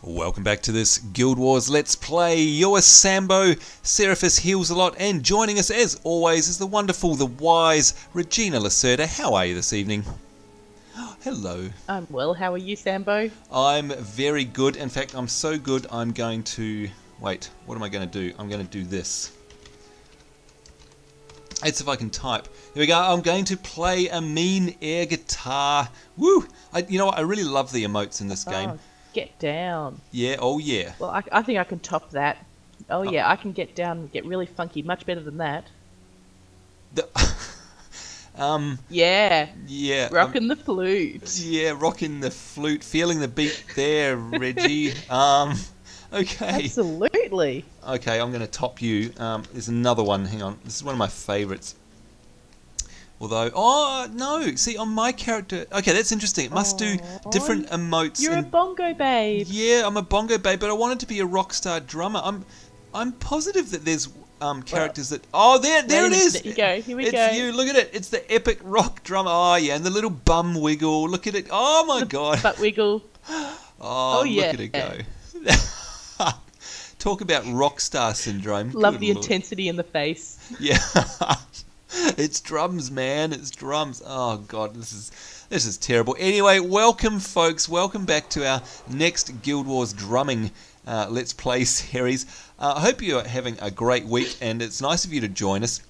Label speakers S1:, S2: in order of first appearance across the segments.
S1: Welcome back to this Guild Wars Let's Play. You're Sambo, Seraphis heals a lot, and joining us as always is the wonderful, the wise Regina Lacerda. How are you this evening? Hello.
S2: I'm well. How are you, Sambo?
S1: I'm very good. In fact, I'm so good I'm going to... Wait, what am I going to do? I'm going to do this. Let's see if I can type. Here we go. I'm going to play a mean air guitar. Woo! You know what? I really love the emotes in this game.
S2: Get down.
S1: Yeah, oh yeah.
S2: Well, I think I can top that. Oh yeah, I can get down and get really funky. Much better than that. Yeah.
S1: Yeah.
S2: Rocking the flute.
S1: Yeah, rocking the flute. Feeling the beat there, Reggie. Okay.
S2: Absolutely.
S1: Okay, I'm going to top you. There's another one. Hang on. This is one of my favourites. Although, oh, no. See, on my character... Okay, that's interesting. It must do different emotes.
S2: You're a bongo babe.
S1: Yeah, I'm a bongo babe, but I wanted to be a rock star drummer. I'm positive that there's characters that... Oh, there it is!
S2: There you go. Here we go.
S1: It's you. Look at it. It's the epic rock drummer. Oh, yeah, and the little bum wiggle. Look at it. Oh, my God.
S2: Butt wiggle.
S1: Oh,
S2: yeah.
S1: Look at it go. Talk about rock star syndrome.
S2: Love the intensity in the face.
S1: Yeah. It's drums, man. It's drums. Oh God, this is terrible. Anyway, welcome, folks. Welcome back to our next Guild Wars drumming Let's Play series. I hope you're having a great week, and it's nice of you to join us.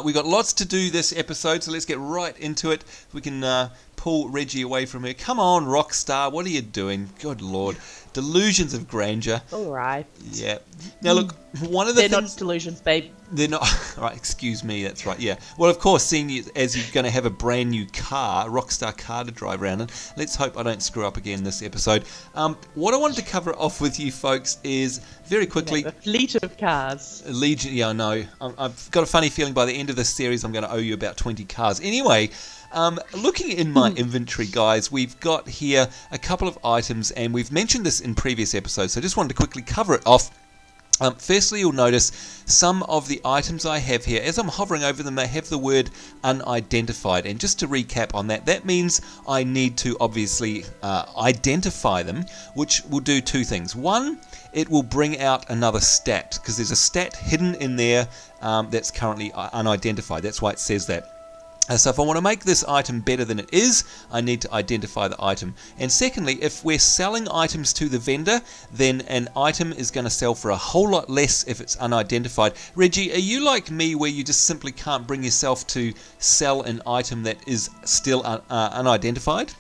S1: We've got lots to do this episode, so let's get right into it. We can pull Reggie away from her. Come on, Rockstar. What are you doing? Good Lord. Delusions of grandeur.
S2: All right.
S1: Yeah. Now, look, one of the things...
S2: They're not delusions, babe.
S1: They're not... All right, excuse me, that's right, yeah. Well, of course, seeing you as you're going to have a brand new car, a Rockstar car to drive around in, let's hope I don't screw up again this episode. What I wanted to cover off with you folks is, very quickly...
S2: A fleet of cars.
S1: Legion, yeah, I know. I've got a funny feeling by the end of this series I'm going to owe you about 20 cars. Anyway... looking in my inventory, guys, we've got here a couple of items, and we've mentioned this in previous episodes, so I just wanted to quickly cover it off. Firstly, you'll notice some of the items I have here, as I'm hovering over them, they have the word unidentified. And just to recap on that, that means I need to obviously identify them, which will do two things. One, it will bring out another stat, because there's a stat hidden in there that's currently unidentified. That's why it says that. So if I want to make this item better than it is, I need to identify the item. And secondly, if we're selling items to the vendor, then an item is going to sell for a whole lot less if it's unidentified. Reggie, are you like me where you just simply can't bring yourself to sell an item that is still unidentified?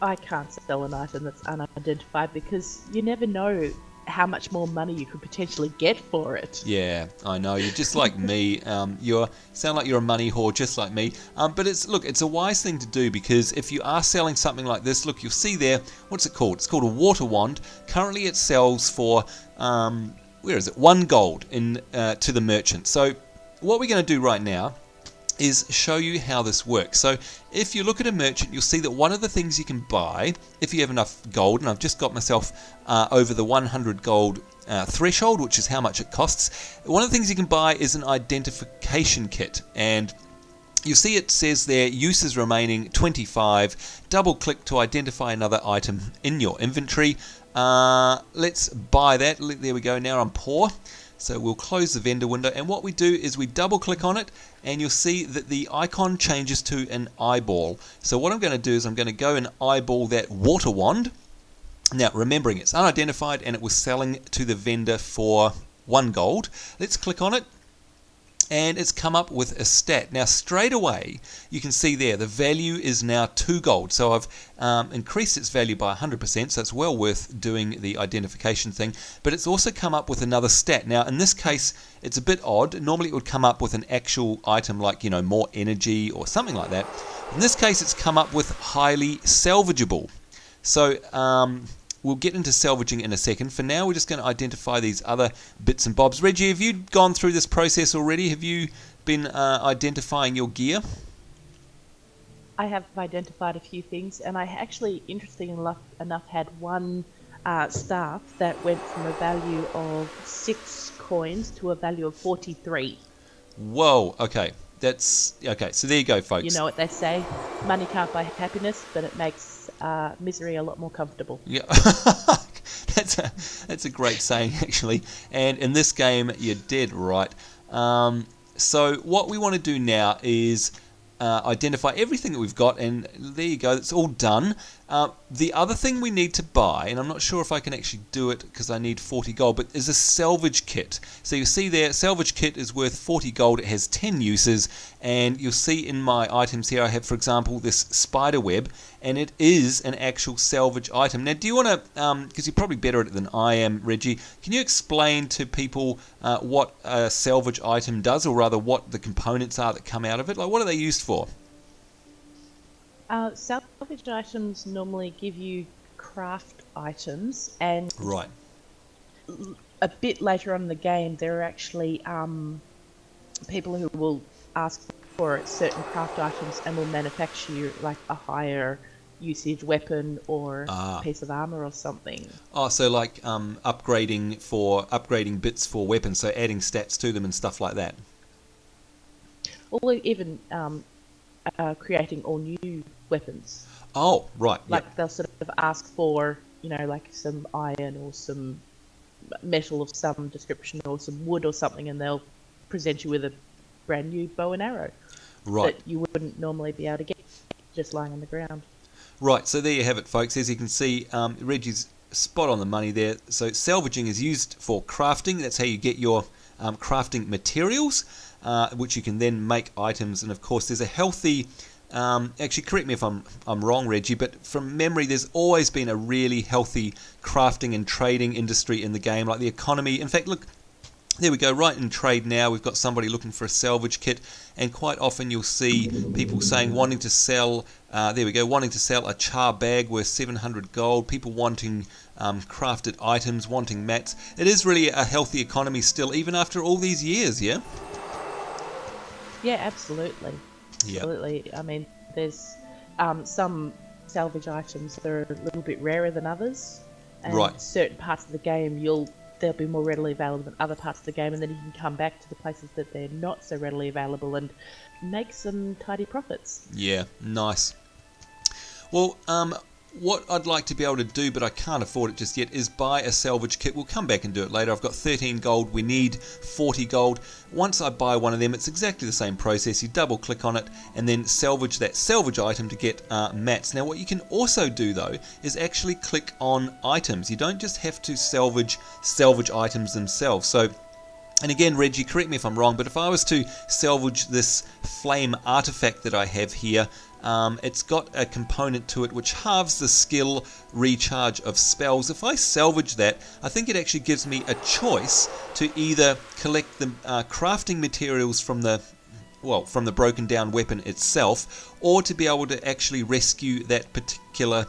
S2: I can't sell an item that's unidentified because you never know how much more money you could potentially get for it. Yeah,
S1: I know. You're just like me. You sound like you're a money whore, just like me. But it's a wise thing to do, because if you are selling something like this, look, you'll see there. What's it called? It's called a water wand. Currently, it sells for where is it? 1 gold in to the merchant. So what we're going to do right now is show you how this works. So if you look at a merchant, you'll see that one of the things you can buy, if you have enough gold, and I've just got myself over the 100 gold threshold, which is how much it costs, one of the things you can buy is an identification kit. And you'll see it says there, uses remaining 25, double click to identify another item in your inventory. Let's buy that. There we go. Now I'm poor. So we'll close the vendor window, and what we do is we double click on it, and you'll see that the icon changes to an eyeball. So what I'm going to do is I'm going to go and eyeball that water wand. Now remembering it's unidentified and it was selling to the vendor for 1 gold. Let's click on it, and it's come up with a stat. Now straight away you can see there the value is now 2 gold. So I've increased its value by 100%, so it's well worth doing the identification thing. But it's also come up with another stat. Now in this case it's a bit odd. Normally it would come up with an actual item like, you know, more energy or something like that. In this case it's come up with highly salvageable. So we'll get into salvaging in a second. For now, we're just going to identify these other bits and bobs. Reggie, have you gone through this process already? Have you been identifying your gear?
S2: I have identified a few things, and I actually, interestingly enough, had one staff that went from a value of 6 coins to a value of 43.
S1: Whoa, okay. That's okay. So there you go, folks.
S2: You know what they say: money can't buy happiness, but it makes misery a lot more comfortable.
S1: Yeah, that's a great saying, actually. And in this game, you're dead right. So what we want to do now is identify everything that we've got, and there you go, it's all done. The other thing we need to buy, and I'm not sure if I can actually do it because I need 40 gold, but is a salvage kit. So you see there, salvage kit is worth 40 gold. It has 10 uses, and you'll see in my items here I have, for example, this spider web, and it is an actual salvage item. Now, do you want to, because you're probably better at it than I am, Reggie, can you explain to people what a salvage item does, or rather what the components are that come out of it? Like, what are they used for?
S2: Salvage items normally give you craft items, and
S1: Right.
S2: a bit later on in the game there are actually people who will ask for certain craft items and will manufacture you like a higher usage weapon or a piece of armor or something.
S1: Oh, so like upgrading bits for weapons, so adding stats to them and stuff like that.
S2: Or even creating all new weapons.
S1: Oh, right.
S2: Like
S1: Yep.
S2: they'll sort of ask for, like some iron or some metal of some description or some wood or something, and they'll present you with a brand new bow and arrow.
S1: Right.
S2: That you wouldn't normally be able to get just lying on the ground.
S1: Right, so there you have it, folks. As you can see, Reggie's spot on the money there. So salvaging is used for crafting. That's how you get your crafting materials, which you can then make items. And of course, there's a healthy... actually, correct me if I'm wrong, Reggie, but from memory, there's always been a really healthy crafting and trading industry in the game, like the economy. In fact, look, there we go, right in trade now, we've got somebody looking for a salvage kit, and quite often you'll see people saying wanting to sell, there we go, wanting to sell a char bag worth 700 gold, people wanting crafted items, wanting mats. It is really a healthy economy still, even after all these years, yeah?
S2: Yeah, absolutely. Absolutely. I mean, there's some salvage items that are a little bit rarer than others, and
S1: Right.
S2: certain parts of the game they'll be more readily available than other parts of the game, and then you can come back to the places that they're not so readily available and make some tidy profits.
S1: Yeah, nice. Well, what I'd like to be able to do, but I can't afford it just yet, is buy a salvage kit. We'll come back and do it later. I've got 13 gold. We need 40 gold. Once I buy one of them, it's exactly the same process. You double click on it and then salvage that salvage item to get mats. Now, what you can also do, though, is actually click on items. You don't just have to salvage items themselves. So, and again, Reggie, correct me if I'm wrong, but if I was to salvage this flame artifact that I have here, it's got a component to it which halves the skill recharge of spells. If I salvage that, I think it actually gives me a choice to either collect the crafting materials from the broken down weapon itself, or to be able to actually rescue that particular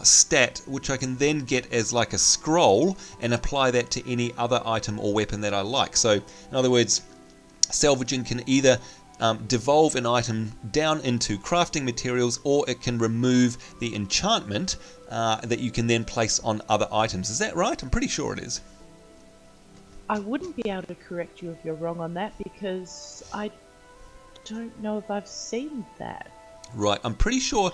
S1: stat, which I can then get as like a scroll and apply that to any other item or weapon that I like. So in other words, salvaging can either devolve an item down into crafting materials, or it can remove the enchantment that you can then place on other items. Is that right? I'm pretty sure it is.
S2: I wouldn't be able to correct you if you're wrong on that, because I don't know if I've seen that.
S1: Right, I'm pretty sure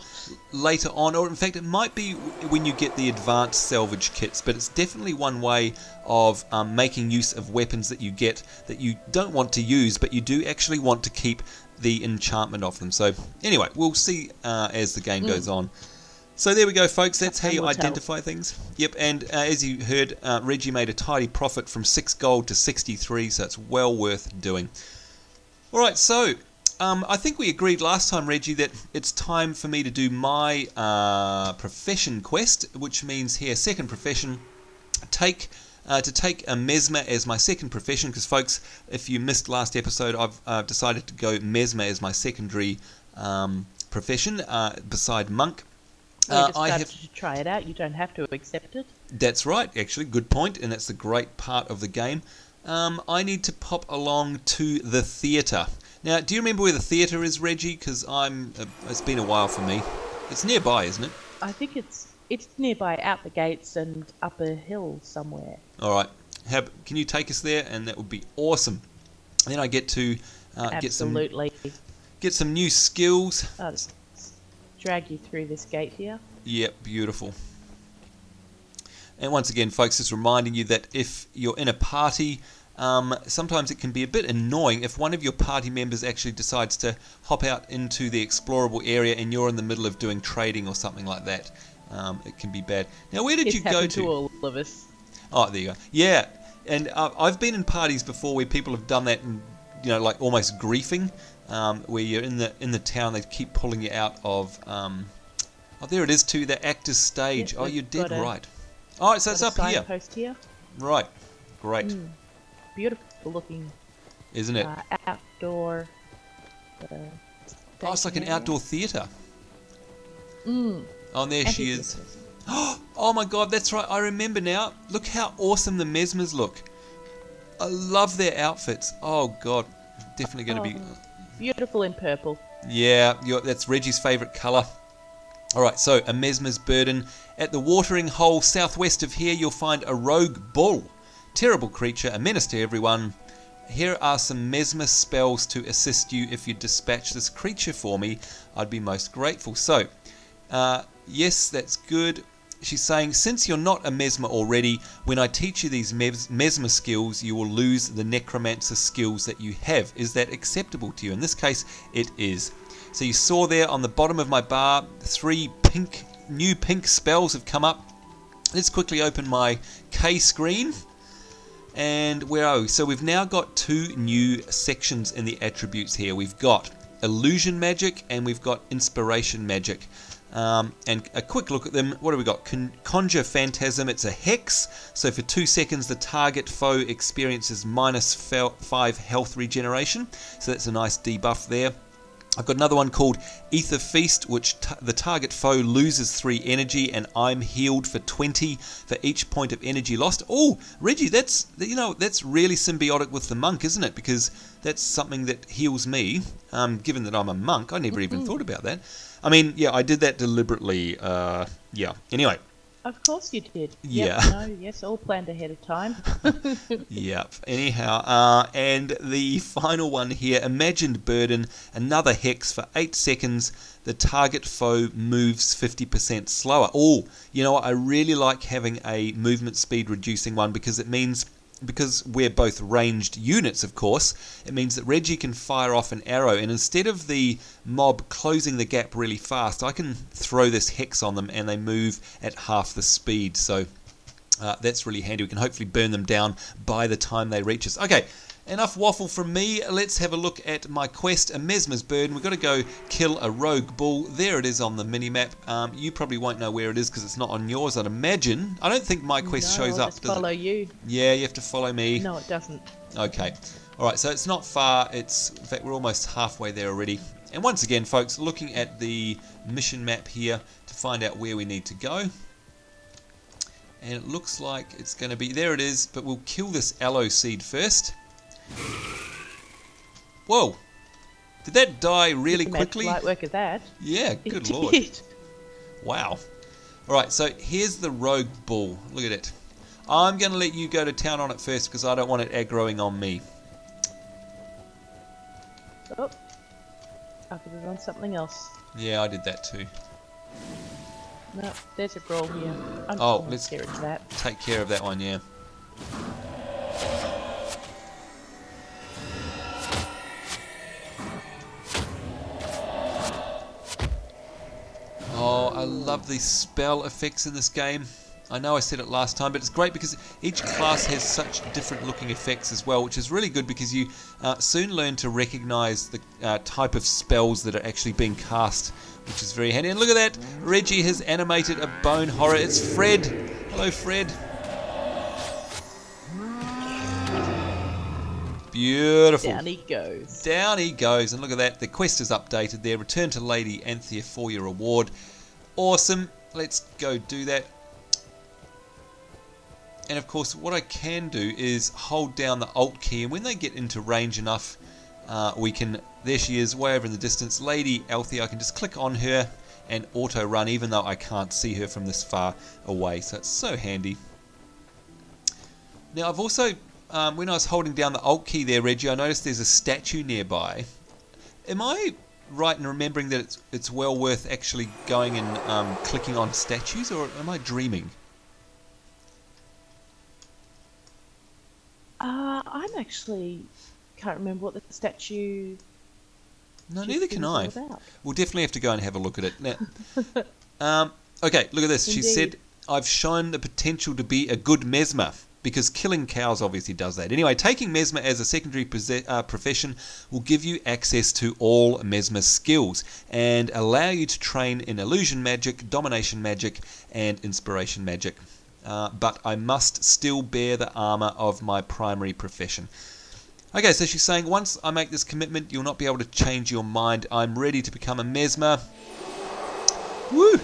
S1: later on, or in fact it might be when you get the advanced salvage kits, but it's definitely one way of making use of weapons that you get that you don't want to use, but you do actually want to keep the enchantment of them. So anyway, we'll see as the game goes on. So there we go, folks. That's how you identify things. Yep, and as you heard, Reggie made a tidy profit from 6 gold to 63, so it's well worth doing. Alright, so I think we agreed last time, Reggie, that it's time for me to do my profession quest, which means here, second profession, to take a Mesmer as my second profession, because folks, if you missed last episode, I've decided to go Mesmer as my secondary profession beside Monk.
S2: I have to try it out. You don't have to accept it.
S1: That's right, actually, good point, and that's the great part of the game. I need to pop along to the theatre. Now, do you remember where the theatre is, Reggie? Because it's been a while for me. It's nearby, isn't it?
S2: I think it's nearby, out the gates and up a hill somewhere.
S1: All right. Can you take us there? And that would be awesome. And then I get to get some new skills.
S2: I'll just drag you through this gate here.
S1: Yep, beautiful. And once again, folks, just reminding you that if you're in a party, sometimes it can be a bit annoying if one of your party members actually decides to hop out into the explorable area and you're in the middle of doing trading or something like that. It can be bad. Now, where did you go to?
S2: To all of us.
S1: Oh, there you go. Yeah, and I've been in parties before where people have done that, and like almost griefing, where you're in the town. They keep pulling you out of. Oh, there it is too. The actor's stage.
S2: Yes,
S1: oh, you're dead
S2: a,
S1: right. All right, so it's up here.
S2: Signpost here.
S1: Right, great.
S2: Beautiful looking.
S1: Isn't it?
S2: Outdoor.
S1: Oh, it's like an outdoor theatre. Oh, and there she is. Oh my God, that's right. I remember now. Look how awesome the Mesmers look. I love their outfits. Oh God, definitely going to be
S2: beautiful in purple.
S1: Yeah, that's Reggie's favourite colour. All right, so a Mesmer's burden. At the watering hole southwest of here, you'll find a rogue bull. Terrible creature, a menace to everyone. Here are some Mesmer spells to assist you. If you dispatch this creature for me, I'd be most grateful. So, yes, that's good. She's saying, since you're not a Mesmer already, when I teach you these Mesmer skills, you will lose the Necromancer skills that you have. Is that acceptable to you? In this case, it is. So you saw there on the bottom of my bar, 3 new pink spells have come up. Let's quickly open my K screen. And where are we? So we've now got 2 new sections in the attributes here. We've got Illusion Magic and we've got Inspiration Magic. And a quick look at them. What do we got? Conjure Phantasm. It's a hex. So for 2 seconds, the target foe experiences -5 health regeneration. So that's a nice debuff there. I've got another one called Ether Feast, which the target foe loses 3 energy, and I'm healed for 20 for each point of energy lost. Oh, Reggie, that's really symbiotic with the monk, isn't it? Because that's something that heals me. Given that I'm a monk, I never even thought about that. I mean, yeah, I did that deliberately. Yeah. Anyway.
S2: Of course you did.
S1: Yeah.
S2: Yep, no, yes, all planned ahead of time.
S1: Yep. Anyhow, and the final one here, Imagined Burden, another hex for 8 seconds. The target foe moves 50% slower. Oh, you know what? I really like having a movement speed reducing one because it means, because we're both ranged units, of course, it means that Reggie can fire off an arrow, and instead of the mob closing the gap really fast, I can throw this hex on them and they move at half the speed. So that's really handy. We can hopefully burn them down by the time they reach us. Okay, enough waffle from me. Let's have a look at my quest, a Mesmer's Burden. We've got to go kill a rogue bull. There it is on the mini-map. You probably won't know where it is because it's not on yours, I'd imagine. I don't think my quest shows up,
S2: does it? Follow you.
S1: Yeah, you have to follow me.
S2: No, it doesn't.
S1: Okay. Alright, so it's not far. In fact, we're almost halfway there already. And once again, folks, looking at the mission map here to find out where we need to go. And it looks like it's going to be... There it is, but we'll kill this aloe seed first. Whoa! Did that die really quickly?
S2: Light work of that.
S1: Yeah, good lord. Wow. Alright, so here's the rogue bull. Look at it. I'm going to let you go to town on it first because I don't want it aggroing on me.
S2: Oh, I put it on something else.
S1: Yeah, I did that too.
S2: No, there's a brawl here.
S1: Let's
S2: take
S1: care of that one, yeah. Oh, I love the spell effects in this game. I know I said it last time, but it's great because each class has such different looking effects as well, which is really good because you soon learn to recognize the type of spells that are actually being cast, which is very handy. And look at that, Reggie has animated a bone horror. It's Fred. Hello, Fred. Beautiful.
S2: Down he goes.
S1: Down he goes. And look at that, the quest is updated there. Return to Lady Anthea for your reward. Awesome. Let's go do that. And of course, what I can do is hold down the Alt key, and when they get into range enough, we can... There she is, way over in the distance. Lady Althea, I can just click on her and auto-run, even though I can't see her from this far away. So it's so handy. Now, I've also... when I was holding down the Alt key there, Reggie, I noticed there's a statue nearby. Am I right in remembering that it's well worth actually going and clicking on statues, or am I dreaming?
S2: I'm actually can't remember what the statue.
S1: No, neither can I.
S2: About.
S1: We'll definitely have to go and have a look at it. Now, okay, look at this.
S2: Indeed.
S1: She said, I've shown the potential to be a good Mesmer, because killing cows obviously does that. Anyway, taking Mesmer as a secondary profession will give you access to all Mesmer skills and allow you to train in illusion magic, domination magic, and inspiration magic. But I must still bear the armor of my primary profession. Okay, so she's saying, once I make this commitment, you'll not be able to change your mind. I'm ready to become a Mesmer. Woo!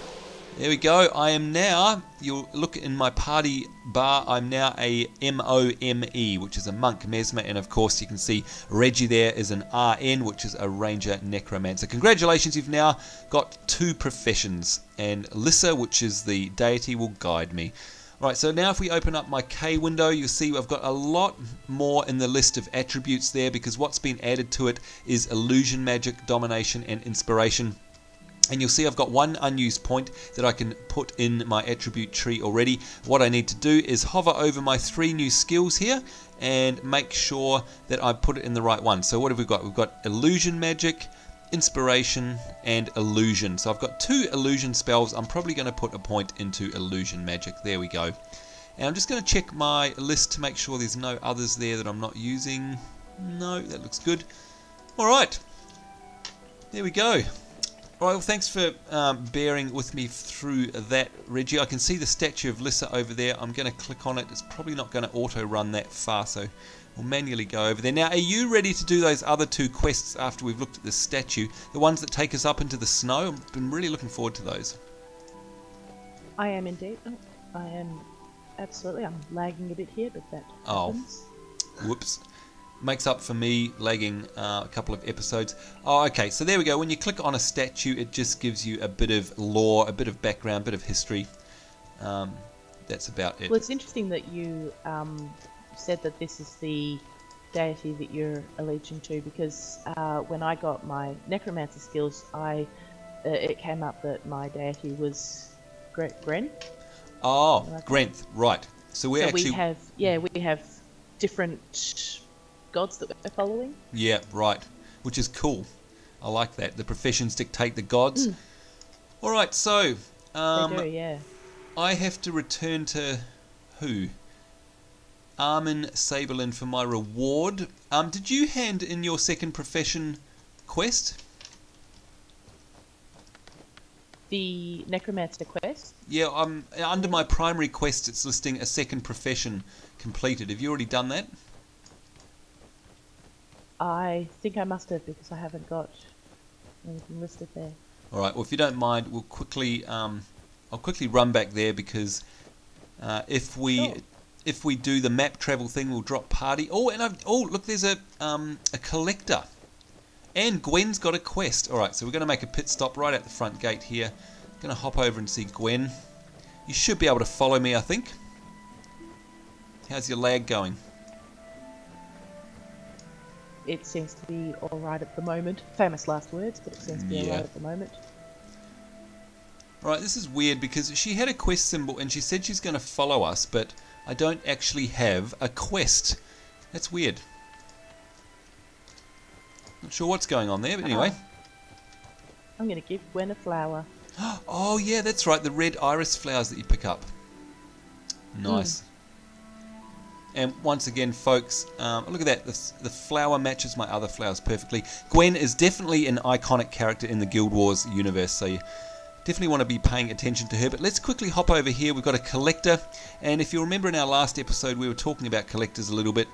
S1: There we go. I am now, you'll look in my party bar, I'm now a MOME, which is a monk Mesmer, and of course you can see Reggie there is an RN, which is a ranger necromancer. Congratulations, you've now got 2 professions, and Lissa, which is the deity, will guide me. Right, so now if we open up my K window, you'll see I've got a lot more in the list of attributes there, because what's been added to it is illusion magic, domination, and inspiration. And you'll see I've got 1 unused point that I can put in my attribute tree already. What I need to do is hover over my 3 new skills here and make sure that I put it in the right one. So what have we got? We've got illusion magic, inspiration, and illusion. So I've got 2 illusion spells. I'm probably going to put a point into illusion magic. There we go. And I'm just going to check my list to make sure there's no others there that I'm not using. No, that looks good. Alright, there we go. Alright, well, thanks for bearing with me through that, Reggie. I can see the statue of Lissa over there. I'm going to click on it. It's probably not going to auto-run that far, so we'll manually go over there. Now, are you ready to do those other 2 quests after we've looked at this statue? The ones that take us up into the snow? I've been really looking forward to those.
S2: I am indeed. Oh, I am absolutely. I'm lagging a bit here, but that happens.
S1: Whoops. Makes up for me lagging a couple of episodes. Oh, okay, so there we go. When you click on a statue, it just gives you a bit of lore, a bit of background, a bit of history. That's about it.
S2: Well, it's interesting that you said that this is the deity that you're allegiant to, because when I got my necromancer skills, it came up that my deity was Gren.
S1: Oh, Grenth, right. So we're actually...
S2: we have different gods that we're following.
S1: Yeah, right. Which is cool. I like that. The professions dictate the gods. Alright, so...
S2: they do, yeah.
S1: I have to return to... who? Armin Sabelin for my reward. Did you hand in your second profession quest?
S2: The necromancer quest?
S1: Yeah, under my primary quest it's listing a second profession completed. Have you already done that?
S2: I think I must have, because I haven't got anything listed there.
S1: Alright, well if you don't mind, we'll quickly I'll quickly run back there, because if we do the map travel thing, we'll drop party. Oh, and look, there's a collector. And Gwen's got a quest. Alright, so we're going to make a pit stop right at the front gate here. Going to hop over and see Gwen. You should be able to follow me, I think. How's your lag going?
S2: It seems to be alright at the moment. Famous last words, but it seems to be alright at the moment.
S1: Alright, this is weird, because she had a quest symbol and she said she's going to follow us, but I don't actually have a quest. That's weird. Not sure what's going on there, but anyway.
S2: I'm going to give Gwen a flower.
S1: Oh yeah, that's right, the red iris flowers that you pick up. Nice. And once again, folks, look at that. The flower matches my other flowers perfectly. Gwen is definitely an iconic character in the Guild Wars universe, so you definitely want to be paying attention to her. But let's quickly hop over here. We've got a collector, and if you remember in our last episode, we were talking about collectors a little bit.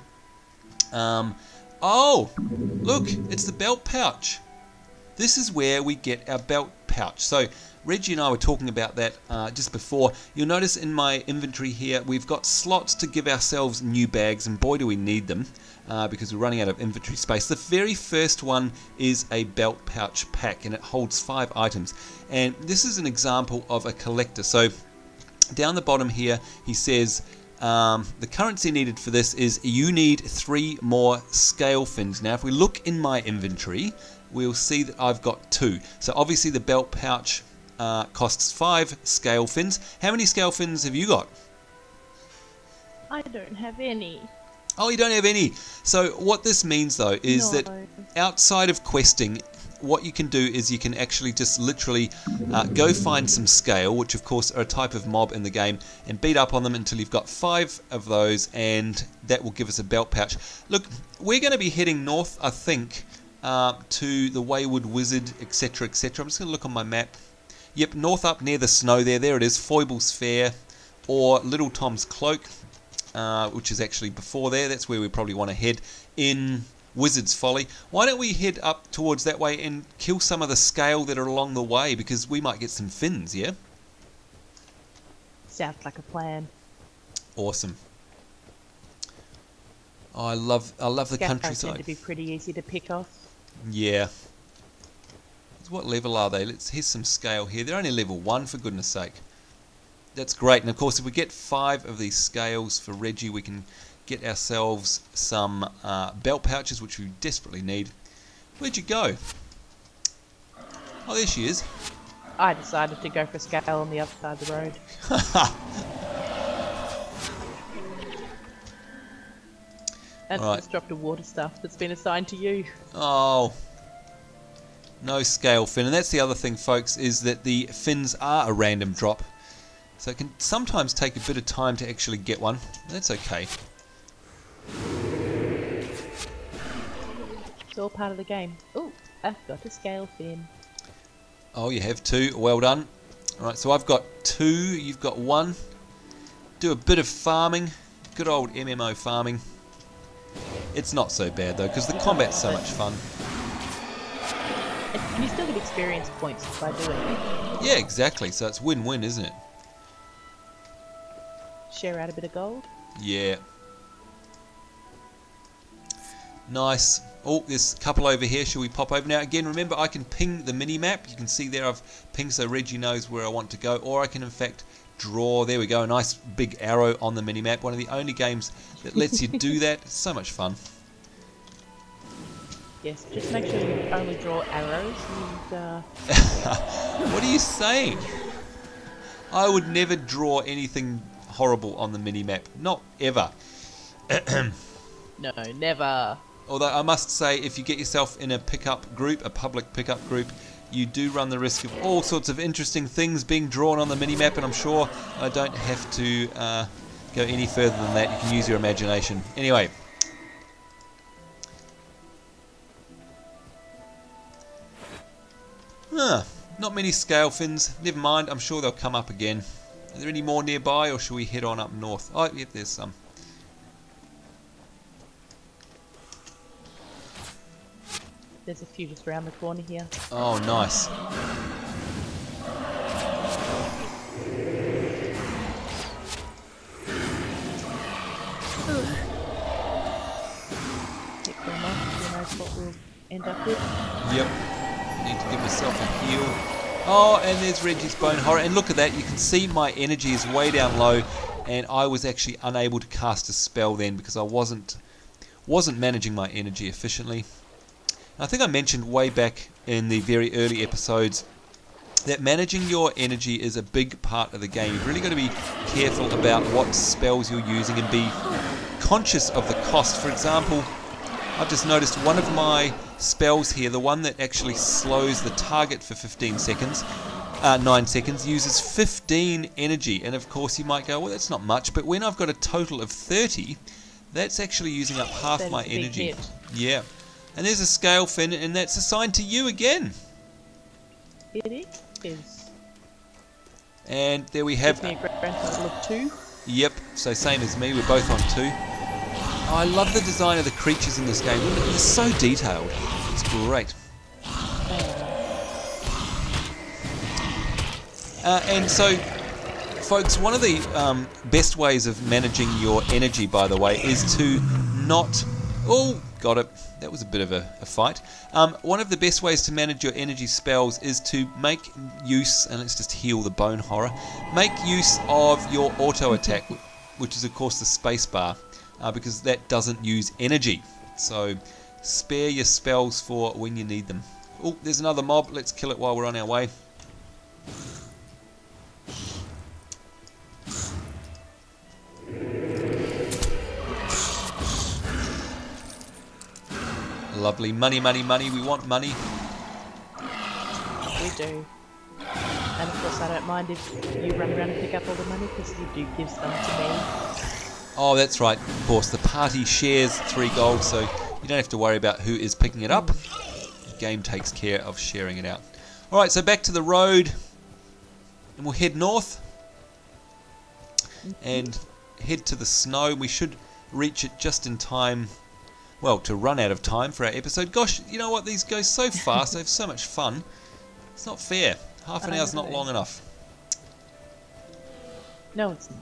S1: Oh, look, it's the belt pouch. This is where we get our belt pouch. So Reggie and I were talking about that just before. You'll notice in my inventory here, we've got slots to give ourselves new bags, and boy do we need them, because we're running out of inventory space. The very first one is a belt pouch pack, and it holds 5 items. And this is an example of a collector. So down the bottom here, he says, the currency needed for this is you need 3 more Skale Fins. Now if we look in my inventory, we'll see that I've got 2. So obviously the belt pouch costs 5 scale fins. How many scale fins have you got?
S2: I don't have any.
S1: Oh, you don't have any. So what this means though is that outside of questing, what you can do is you can actually just literally go find some scale, which of course are a type of mob in the game, and beat up on them until you've got 5 of those, and that will give us a belt pouch. Look, we're going to be heading north, I think, to the Wayward Wizard, etc, etc. I'm just going to look on my map. Yep, north up near the snow there. There it is, Foible's Fair, or Little Tom's Cloak, which is actually before there. That's where we probably want to head in Wizards Folly. Why don't we head up towards that way and kill some of the scale that are along the way, because we might get some fins, yeah?
S2: Sounds like a plan.
S1: Awesome. Oh, I love the countryside.
S2: Tend to be pretty easy to pick off.
S1: Yeah. What level are they? Here's some scale here. They're only level 1, for goodness sake. That's great. And of course, if we get 5 of these scales for Reggie, we can get ourselves some belt pouches, which we desperately need. Where'd you go? Oh, there she is.
S2: I decided to go for scale on the other side of the road. And
S1: right.
S2: just dropped a water stuff that's been assigned to you.
S1: Oh. No scale fin. And that's the other thing, folks, is that the fins are a random drop. So it can sometimes take a bit of time to actually get one. That's okay.
S2: It's all part of the game. Oh, I've got a scale fin.
S1: Oh, you have 2. Well done. Alright, so I've got 2. You've got 1. Do a bit of farming. Good old MMO farming. It's not so bad though, because the combat's so much fun.
S2: And you still get experience points by doing it.
S1: Yeah, exactly. So it's win-win, isn't it?
S2: Share out a bit of gold.
S1: Yeah. Nice. Oh, there's a couple over here. Shall we pop over? Now, again, remember, I can ping the mini-map. You can see there I've pinged so Reggie knows where I want to go. Or I can, in fact, draw. There we go. A nice big arrow on the mini-map. One of the only games that lets you do that. It's so much fun.
S2: Yes, just make sure you only draw arrows and...
S1: What are you saying? I would never draw anything horrible on the mini-map. Not ever.
S2: No, never.
S1: Although I must say, if you get yourself in a pickup group, a public pickup group, you do run the risk of all sorts of interesting things being drawn on the minimap, and I'm sure I don't have to go any further than that. You can use your imagination. Anyway. Not many scale fins. Never mind, I'm sure they'll come up again. Are there any more nearby, or should we head on up north? Oh, yep, there's some.
S2: There's a few just around the corner here.
S1: Oh, nice.
S2: Pick them up, who knows what we'll end up with.
S1: Yep. Need to give myself a heal. Oh, and there's Reggie's Bone Horror. And look at that, you can see my energy is way down low, and I was actually unable to cast a spell then because I wasn't managing my energy efficiently. I think I mentioned way back in the very early episodes that managing your energy is a big part of the game. You've really got to be careful about what spells you're using and be conscious of the cost. For example, I've just noticed one of my spells here, the one that actually slows the target for 9 seconds, uses 15 energy. And of course you might go, well, that's not much, but when I've got a total of 30, that's actually using up half my energy. Yeah. And there's a scale fin, and that's assigned to you again.
S2: It is.
S1: And there we have...
S2: Gives me a grand total of 2.
S1: Yep, so same as me, we're both on 2. Oh, I love the design of the creatures in this game. They're so detailed. It's great. And so, folks, one of the best ways of managing your energy, by the way, is to not... Oh, got it. That was a bit of a fight. One of the best ways to manage your energy spells is to make use, and let's just heal the Bone Horror, make use of your auto attack, which is of course the space bar, because that doesn't use energy. So spare your spells for when you need them. Oh, there's another mob. Let's kill it while we're on our way. Lovely. Money, money, money. We want money.
S2: We do. And of course I don't mind if you run around and pick up all the money because you do give some to me.
S1: Oh, that's right. Of course, the party shares 3 gold, so you don't have to worry about who is picking it up. The game takes care of sharing it out. Alright, so back to the road. And we'll head north. And head to the snow. We should reach it just in time, well, to run out of time for our episode. Gosh, you know what? These go so fast. They have so much fun. It's not fair. Half an hour's not long enough.
S2: No, it's not.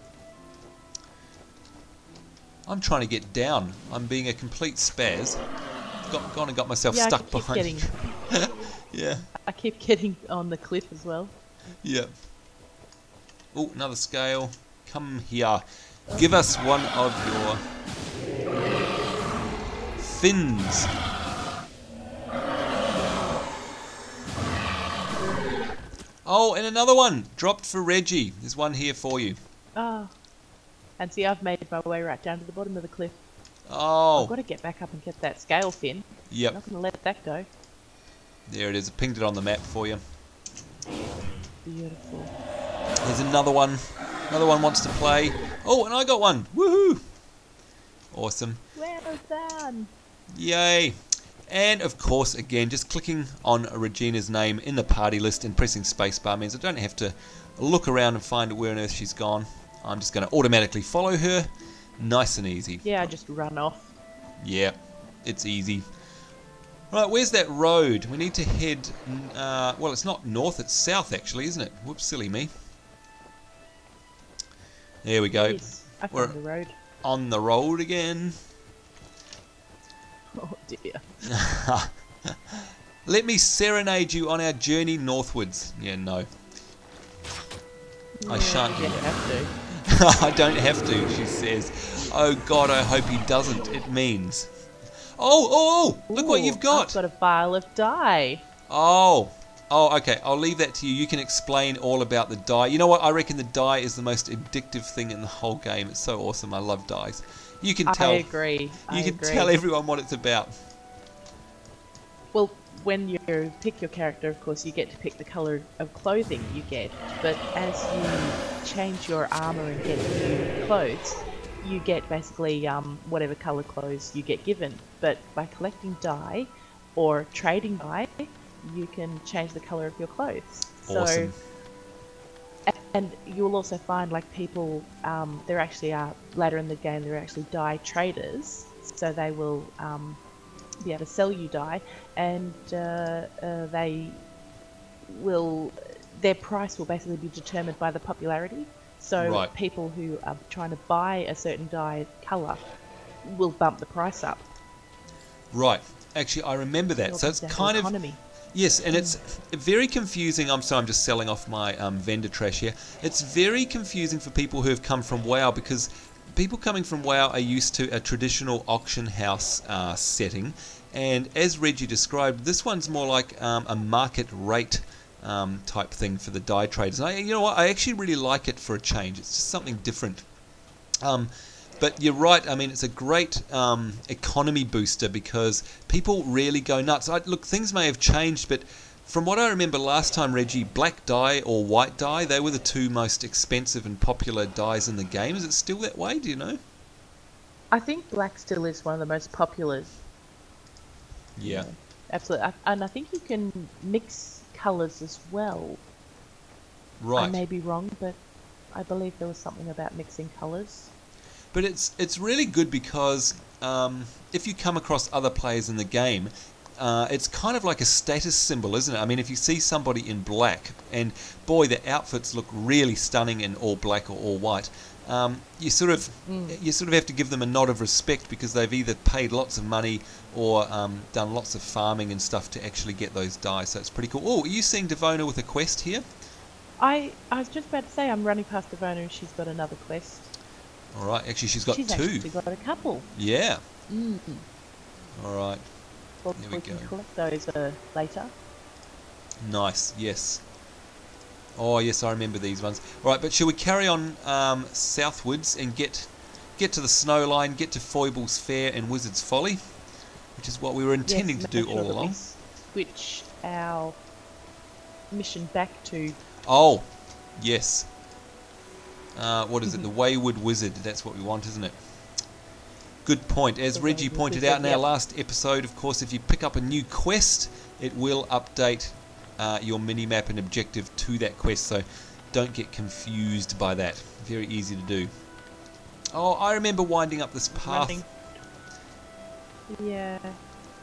S1: I'm trying to get down. I'm being a complete spaz. Gone and got myself stuck behind. Yeah.
S2: I keep getting on the cliff as well.
S1: Yeah. Oh, another scale. Come here. Give us one of your fins. Oh, and another one dropped for Reggie. There's one here for you.
S2: Ah. And see, I've made my way right down to the bottom of the cliff.
S1: Oh.
S2: I've got to get back up and get that scale fin.
S1: Yep.
S2: I'm not going to let that go.
S1: There it is. I pinged it on the map for you.
S2: Beautiful.
S1: There's another one. Another one wants to play. Oh, and I got one. Woohoo! Awesome.
S2: Well done.
S1: Yay. And of course, again, just clicking on Regina's name in the party list and pressing spacebar means I don't have to look around and find where on earth she's gone. I'm just going to automatically follow her. Nice and easy.
S2: Yeah, just run off.
S1: Yeah, it's easy. Right, where's that road? We need to head, well, it's not north, it's south actually, isn't it? Whoops, silly me. There we go.
S2: Yes, I found the road.
S1: On the road again.
S2: Oh dear.
S1: Let me serenade you on our journey northwards. Yeah, no. I shan't do that.
S2: Have to.
S1: I don't have to, she says. Oh God, I hope he doesn't. It means. Oh, look what you've got.
S2: I've got a vial of dye.
S1: Oh, okay. I'll leave that to you. You can explain all about the dye. You know what? I reckon the dye is the most addictive thing in the whole game. It's so awesome. I love dyes. You can tell.
S2: I agree.
S1: You can tell everyone what it's about.
S2: Well, when you pick your character, of course, you get to pick the colour of clothing you get. But as you change your armour and get new clothes, you get basically whatever colour clothes you get given. But by collecting dye or trading dye, you can change the colour of your clothes.
S1: Awesome.
S2: So, and you'll also find like people, there actually are, later in the game, there are actually dye traders. So they will be able to sell you dye, and they will, their price will basically be determined by the popularity. So people who are trying to buy a certain dye colour will bump the price up.
S1: Right. Actually, I remember that. So it's kind of... Yes, and it's very confusing. I'm sorry, I'm just selling off my vendor trash here. It's very confusing for people who have come from WoW, because people coming from WoW are used to a traditional auction house setting. And as Reggie described, this one's more like a market rate type thing for the dye traders. And you know what? I actually really like it for a change. It's just something different. But you're right. I mean, it's a great economy booster because people really go nuts. Look, things may have changed, but from what I remember last time, Reggie, black dye or white dye, they were the two most expensive and popular dyes in the game. Is it still that way? Do you know?
S2: I think black still is one of the most popular.
S1: Yeah.
S2: Absolutely. And I think you can mix colours as well.
S1: Right.
S2: I may be wrong, but I believe there was something about mixing colours.
S1: But it's really good because if you come across other players in the game, it's kind of like a status symbol, isn't it? I mean, if you see somebody in black, and boy, their outfits look really stunning in all black or all white, you sort of have to give them a nod of respect because they've either paid lots of money or done lots of farming and stuff to actually get those dyes. So it's pretty cool. Oh, are you seeing Devona with a quest here?
S2: I was just about to say I'm running past Devona and she's got another quest.
S1: All right, actually she's got two.
S2: She's actually got a couple.
S1: Yeah. All right.
S2: Well,
S1: there
S2: we
S1: we go.
S2: can collect those later.
S1: Nice, yes. Oh, yes, I remember these ones. Right, but shall we carry on southwards and get to the snow line, get to Foible's Fair and Wizards Folly, which is what we were intending to do all along.
S2: Switch our mission back to...
S1: Oh, yes. What is it? The Wayward Wizard. That's what we want, isn't it? Good point. As Reggie pointed out in our last episode, of course, if you pick up a new quest, it will update your mini-map and objective to that quest, so don't get confused by that. Very easy to do. Oh, I remember winding up this path.
S2: Yeah,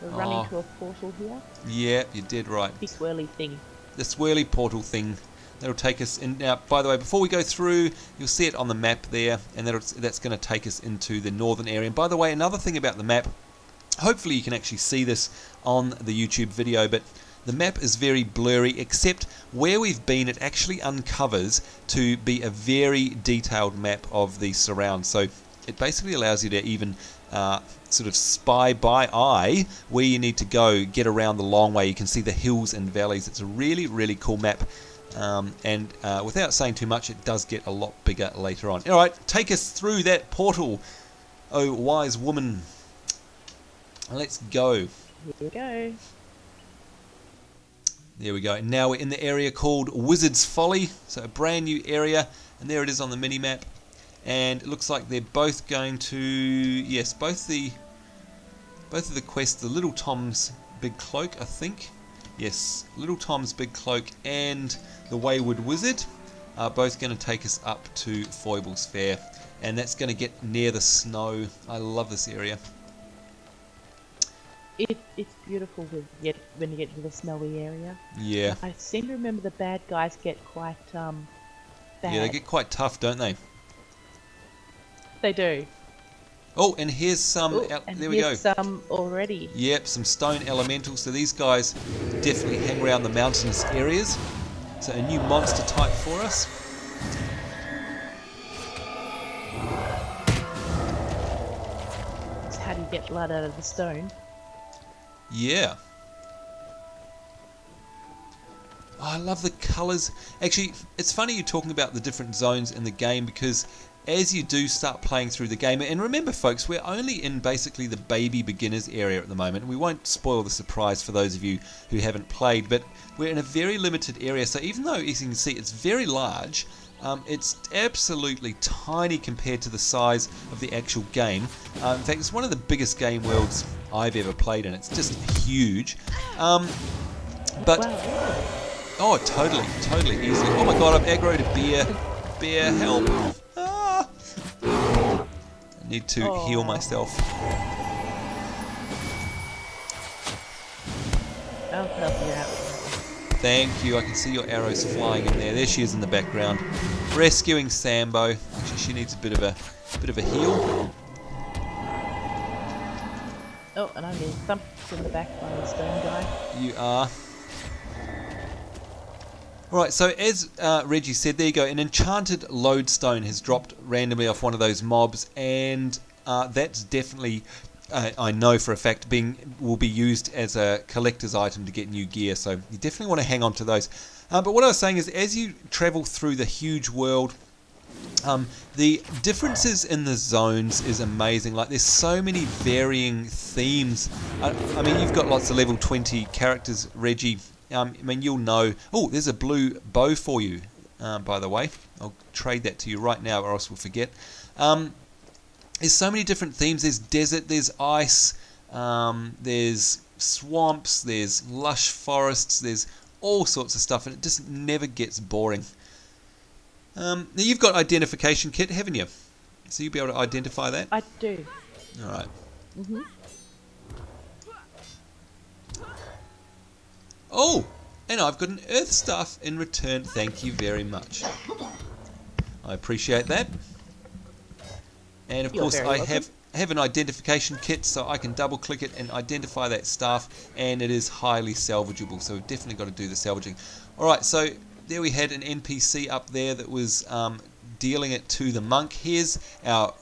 S2: we're running to a portal here.
S1: Yeah, you did right.
S2: Big swirly thing.
S1: The swirly portal thing. That'll take us in. Now, by the way, before we go through, you'll see it on the map there, and that's going to take us into the northern area. And by the way, another thing about the map, hopefully you can actually see this on the YouTube video, but the map is very blurry, except where we've been, it actually uncovers to be a very detailed map of the surrounds. So it basically allows you to even sort of spy by eye where you need to go, get around the long way. You can see the hills and valleys. It's a really, really cool map. And without saying too much, it does get a lot bigger later on. Alright, take us through that portal, oh wise woman. Let's go.
S2: Here we go.
S1: There we go. Now we're in the area called Wizards Folly, so a brand new area, and there it is on the mini-map. And it looks like they're both going to, yes, both of the quests, the Little Tom's Big Cloak, I think. Yes, Little Tom's Big Cloak and the Wayward Wizard are both going to take us up to Foible's Fair, and that's going to get near the snow. I love this area.
S2: It's beautiful when you get to the snowy area.
S1: Yeah.
S2: I seem to remember the bad guys get quite bad.
S1: Yeah, they get quite tough, don't they?
S2: They do.
S1: Oh, and here's some.
S2: Ooh,
S1: there we go.
S2: Some already.
S1: Yep, some stone elementals. So these guys definitely hang around the mountainous areas. So a new monster type for us.
S2: So how do you get blood out of the stone?
S1: Yeah. Oh, I love the colours. Actually, it's funny you're talking about the different zones in the game, because as you do start playing through the game, and remember folks, we're only in basically the baby beginners area at the moment. We won't spoil the surprise for those of you who haven't played, but we're in a very limited area, so even though, as you can see, it's very large, it's absolutely tiny compared to the size of the actual game. In fact, it's one of the biggest game worlds I've ever played in. It's just huge. But oh, totally easily. Oh my god, I've aggroed a bear. Bear, help! Ah! I need to heal myself.
S2: I'll help you out.
S1: Thank you. I can see your arrows flying in there. There she is in the background, rescuing Sambo. Actually, she needs a bit of a heal.
S2: Oh, and I'm getting thumped in the back by the stone guy.
S1: You are. Alright, so as Reggie said, there you go, an enchanted lodestone has dropped randomly off one of those mobs, and that's definitely, I know for a fact, will be used as a collector's item to get new gear, so you definitely want to hang on to those. But what I was saying is, as you travel through the huge world, the differences in the zones is amazing. Like, there's so many varying themes. I mean, you've got lots of level 20 characters, Reggie. I mean, you'll know. Oh, there's a blue bow for you, by the way. I'll trade that to you right now, or else we'll forget. There's so many different themes. There's desert, there's ice, there's swamps, there's lush forests, there's all sorts of stuff, and it just never gets boring. Now, you've got identification kit, haven't you? So you'll be able to identify that?
S2: I do.
S1: Alright.
S2: Mm-hmm.
S1: Oh, and I've got an earth staff in return. Thank you very much. I appreciate that. And of course I have an identification kit, so I can double click it and identify that staff, and it is highly salvageable, so we've definitely got to do the salvaging. Alright, so there we had an NPC up there that was dealing it to the monk. Here's our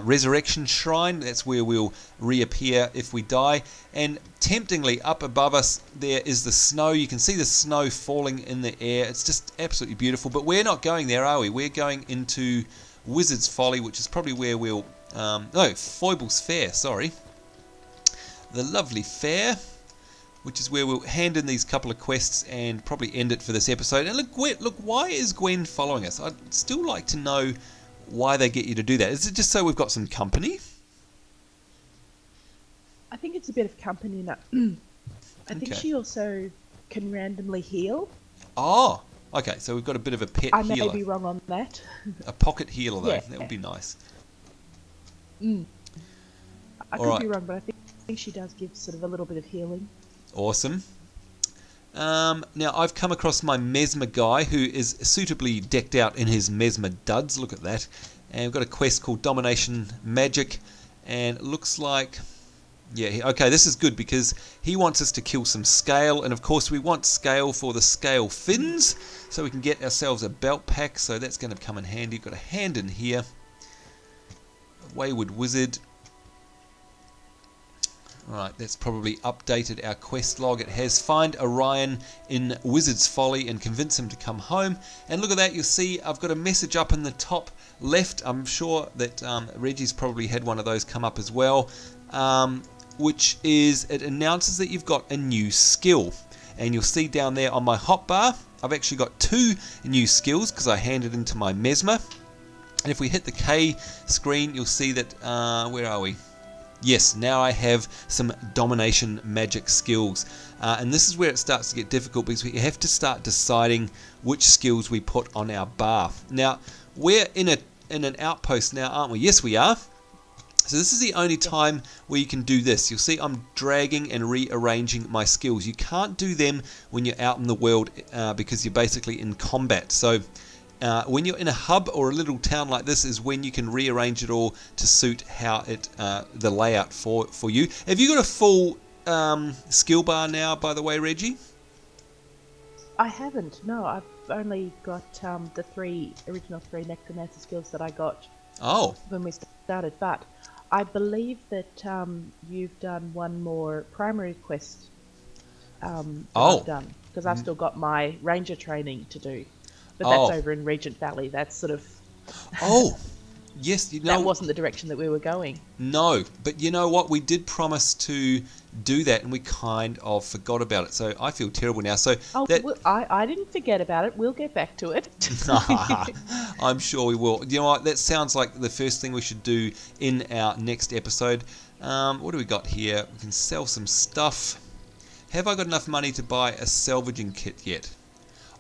S1: resurrection shrine. That's where we'll reappear if we die. And temptingly, up above us there is the snow. You can see the snow falling in the air. It's just absolutely beautiful. But we're not going there, are we? We're going into Wizards Folly, which is probably where we'll... no, Foible's Fair, sorry. The lovely fair, which is where we'll hand in these couple of quests and probably end it for this episode. And look, why is Gwen following us? I'd still like to know why they get you to do that. Is it just so we've got some company?
S2: I think it's a bit of company. I think she also can randomly heal.
S1: Oh, okay, so we've got a bit of a pet healer.
S2: I may be wrong on that.
S1: A pocket healer, though.
S2: Yeah.
S1: That would be nice.
S2: I could be wrong, but I think she does give sort of a little bit of healing.
S1: Awesome. Now, I've come across my Mesmer guy who is suitably decked out in his Mesmer duds. Look at that. And we've got a quest called Domination Magic. And it looks like... Yeah, okay, this is good because he wants us to kill some Scale. And, of course, we want Scale for the Skale Fins. So we can get ourselves a belt pack. So that's going to come in handy. Got a hand in here. Wayward Wizard. Right, that's probably updated our quest log. It has find Orion in Wizards Folly and convince him to come home. And look at that, you'll see I've got a message up in the top left. I'm sure that Reggie's probably had one of those come up as well, which is, it announces that you've got a new skill. And you'll see down there on my hotbar, I've actually got 2 new skills because I handed into my Mesmer. And if we hit the K screen, you'll see that, where are we? Yes, now I have some domination magic skills. And this is where it starts to get difficult because we have to start deciding which skills we put on our bar. Now, we're in an outpost now, aren't we? Yes, we are. So this is the only time where you can do this. You'll see I'm dragging and rearranging my skills. You can't do them when you're out in the world because you're basically in combat. So when you're in a hub or a little town like this is when you can rearrange it all to suit how it the layout for you. Have you got a full skill bar now, by the way, Reggie?
S2: I haven't. No, I've only got the original three necromancer skills that I got when we started. But I believe that you've done one more primary quest. I've done because I've still got my ranger training to do. But that's over in Regent Valley. That's sort of...
S1: yes. You know,
S2: that wasn't the direction that we were going.
S1: No, but you know what? We did promise to do that, and we kind of forgot about it. So I feel terrible now. So
S2: I didn't forget about it. We'll get back to it.
S1: I'm sure we will. You know what? That sounds like the first thing we should do in our next episode. What do we got here? We can sell some stuff. Have I got enough money to buy a salvaging kit yet?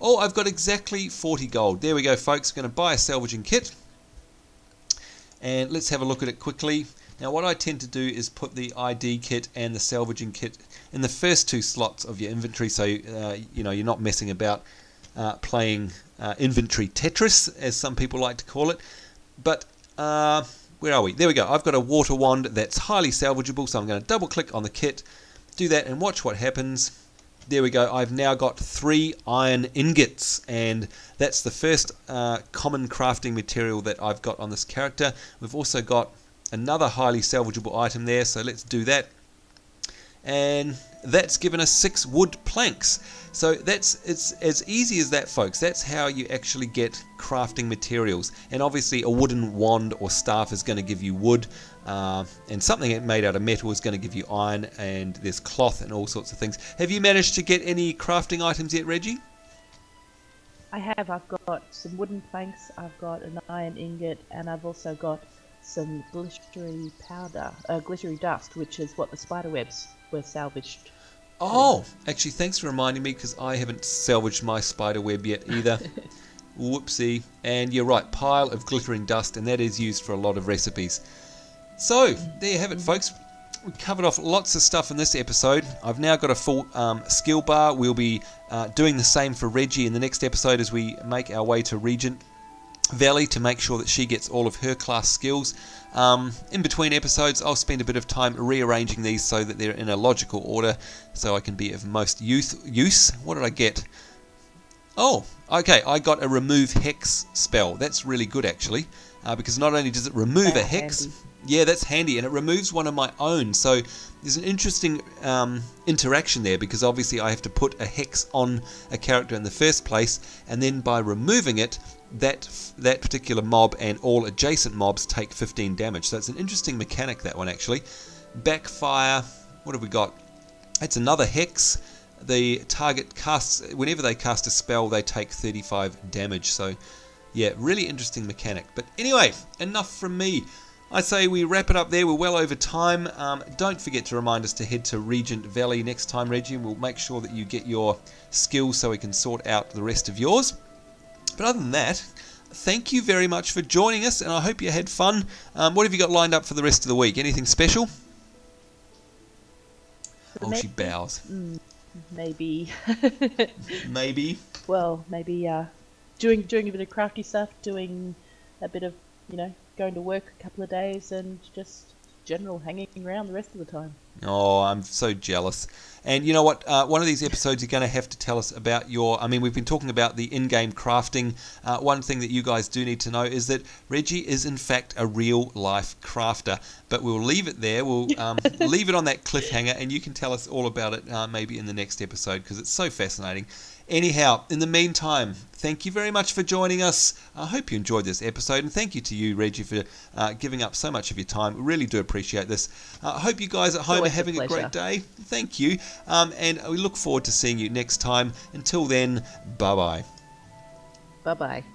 S1: Oh, I've got exactly 40 gold. There we go, folks. Going to buy a salvaging kit. And let's have a look at it quickly. Now, what I tend to do is put the ID kit and the salvaging kit in the first 2 slots of your inventory, so you know, you're not messing about playing inventory Tetris, as some people like to call it. But where are we? There we go. I've got a water wand that's highly salvageable, so I'm going to double-click on the kit, do that, and watch what happens. There we go. I've now got 3 iron ingots, and that's the first common crafting material that I've got on this character. We've also got another highly salvageable item there, so let's do that. And that's given us 6 wood planks. So it's as easy as that, folks. That's how you actually get crafting materials. And obviously a wooden wand or staff is going to give you wood, and something made out of metal is going to give you iron, and there's cloth and all sorts of things. Have you managed to get any crafting items yet, Reggie?
S2: I have. I've got some wooden planks, I've got an iron ingot, and I've also got some glittery powder, glittery dust, which is what the spider webs were salvaged.
S1: Oh, actually, thanks for reminding me, because I haven't salvaged my spider web yet either. Whoopsie. And you're right, pile of glittering dust, and that is used for a lot of recipes. So, there you have it, folks. We covered off lots of stuff in this episode. I've now got a full skill bar. We'll be doing the same for Reggie in the next episode as we make our way to Regent Valley to make sure that she gets all of her class skills. In between episodes, I'll spend a bit of time rearranging these so that they're in a logical order so I can be of most use. What did I get? Oh, okay, I got a remove hex spell. That's really good actually, because not only does it remove a hex,
S2: handy.
S1: yeah, that's handy, and it removes one of my own. So there's an interesting interaction there, because obviously I have to put a hex on a character in the first place, and then by removing it, that particular mob and all adjacent mobs take 15 damage. So it's an interesting mechanic, that one actually. Backfire, what have we got? It's another hex. The target casts, whenever they cast a spell, they take 35 damage. So yeah, really interesting mechanic. But anyway, enough from me. I say we wrap it up there. We're well over time. Don't forget to remind us to head to Regent Valley next time, Reggie, and we'll make sure that you get your skills so we can sort out the rest of yours. But other than that, thank you very much for joining us, and I hope you had fun. What have you got lined up for the rest of the week? Anything special? Oh, she bows.
S2: Maybe.
S1: Maybe.
S2: Well, maybe doing a bit of crafty stuff, doing a bit of, going to work a couple of days, and just general hanging around the rest of the time.
S1: Oh, I'm so jealous. And you know what? One of these episodes you're going to have to tell us about your... I mean, we've been talking about the in-game crafting. One thing that you guys do need to know is that Reggie is, in fact, a real-life crafter. But we'll leave it there. We'll leave it on that cliffhanger, and you can tell us all about it maybe in the next episode, because it's so fascinating. Anyhow, in the meantime, thank you very much for joining us. I hope you enjoyed this episode, and thank you to you, Reggie, for giving up so much of your time. We really do appreciate this. I hope you guys at home are having a great day. Thank you, and we look forward to seeing you next time. Until then, bye-bye.
S2: Bye-bye.